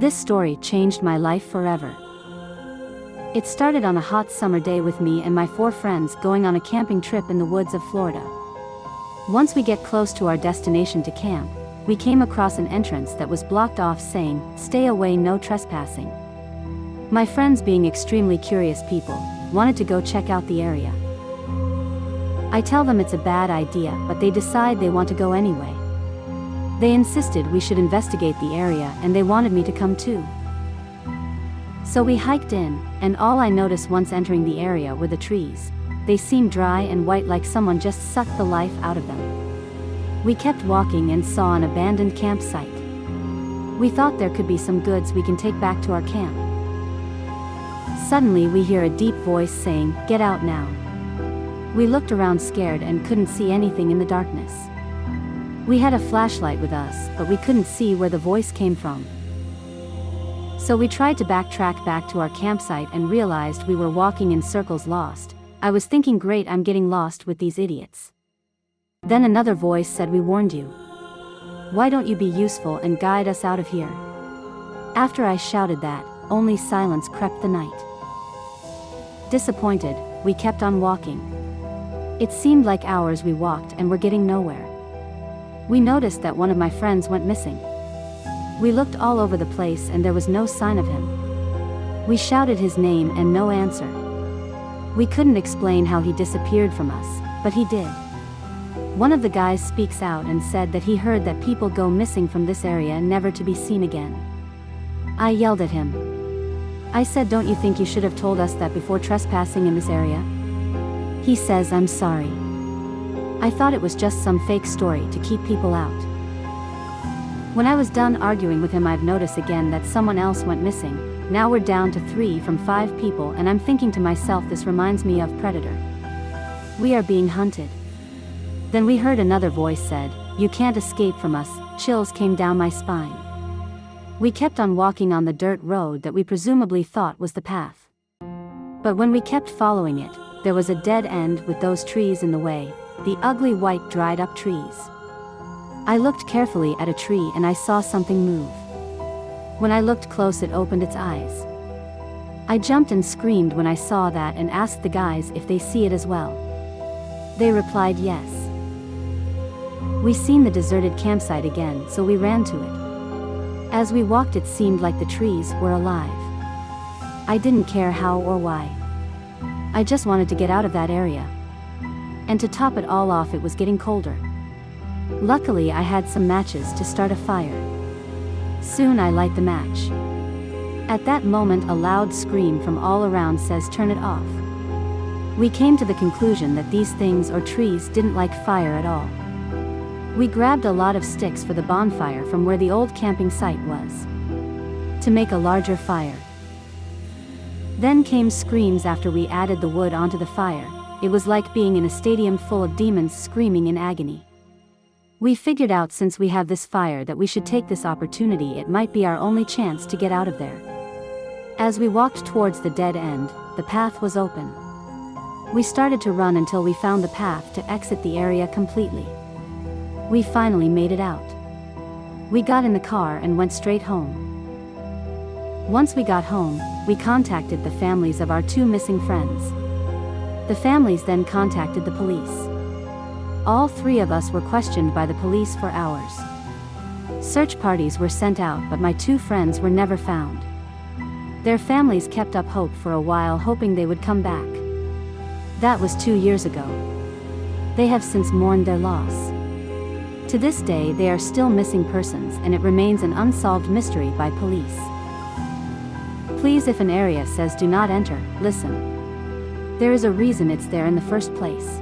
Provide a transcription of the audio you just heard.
This story changed my life forever. It started on a hot summer day with me and my 4 friends going on a camping trip in the woods of Florida. Once we get close to our destination to camp, we came across an entrance that was blocked off saying, "Stay away, no trespassing." My friends, being extremely curious people, wanted to go check out the area. I tell them it's a bad idea, but they decide they want to go anyway. They insisted we should investigate the area and they wanted me to come too. So we hiked in, and all I noticed once entering the area were the trees. They seemed dry and white, like someone just sucked the life out of them. We kept walking and saw an abandoned campsite. We thought there could be some goods we can take back to our camp. Suddenly we hear a deep voice saying, "Get out now." We looked around scared and couldn't see anything in the darkness. We had a flashlight with us, but we couldn't see where the voice came from. So we tried to backtrack back to our campsite and realized we were walking in circles, lost. I was thinking, great, I'm getting lost with these idiots. Then another voice said, "We warned you. Why don't you be useful and guide us out of here?" After I shouted that, only silence crept the night. Disappointed, we kept on walking. It seemed like hours we walked and were getting nowhere. We noticed that one of my friends went missing. We looked all over the place and there was no sign of him. We shouted his name and no answer. We couldn't explain how he disappeared from us, but he did. One of the guys speaks out and said that he heard that people go missing from this area never to be seen again. I yelled at him. I said, "Don't you think you should have told us that before trespassing in this area?" He says, "I'm sorry. I thought it was just some fake story to keep people out." When I was done arguing with him, I've noticed again that someone else went missing. Now we're down to 3 from 5 people, and I'm thinking to myself, this reminds me of Predator. We are being hunted. Then we heard another voice said, "You can't escape from us." Chills came down my spine. We kept on walking on the dirt road that we presumably thought was the path. But when we kept following it, there was a dead end with those trees in the way, the ugly white dried up trees. I looked carefully at a tree and I saw something move. When I looked close, it opened its eyes. I jumped and screamed when I saw that and asked the guys if they see it as well. They replied yes. We seen the deserted campsite again, so we ran to it. As we walked, it seemed like the trees were alive. I didn't care how or why. I just wanted to get out of that area. And to top it all off, it was getting colder. Luckily, I had some matches to start a fire. Soon I light the match. At that moment, a loud scream from all around says, "Turn it off." We came to the conclusion that these things or trees didn't like fire at all. We grabbed a lot of sticks for the bonfire from where the old camping site was, to make a larger fire. Then came screams after we added the wood onto the fire. It was like being in a stadium full of demons screaming in agony. We figured out, since we have this fire, that we should take this opportunity. It might be our only chance to get out of there. As we walked towards the dead end, the path was open. We started to run until we found the path to exit the area completely. We finally made it out. We got in the car and went straight home. Once we got home, we contacted the families of our 2 missing friends. The families then contacted the police. All 3 of us were questioned by the police for hours. Search parties were sent out, but my 2 friends were never found. Their families kept up hope for a while, hoping they would come back. That was 2 years ago. They have since mourned their loss. To this day, they are still missing persons, and it remains an unsolved mystery by police. Please, if an area says "do not enter," listen. There is a reason it's there in the first place.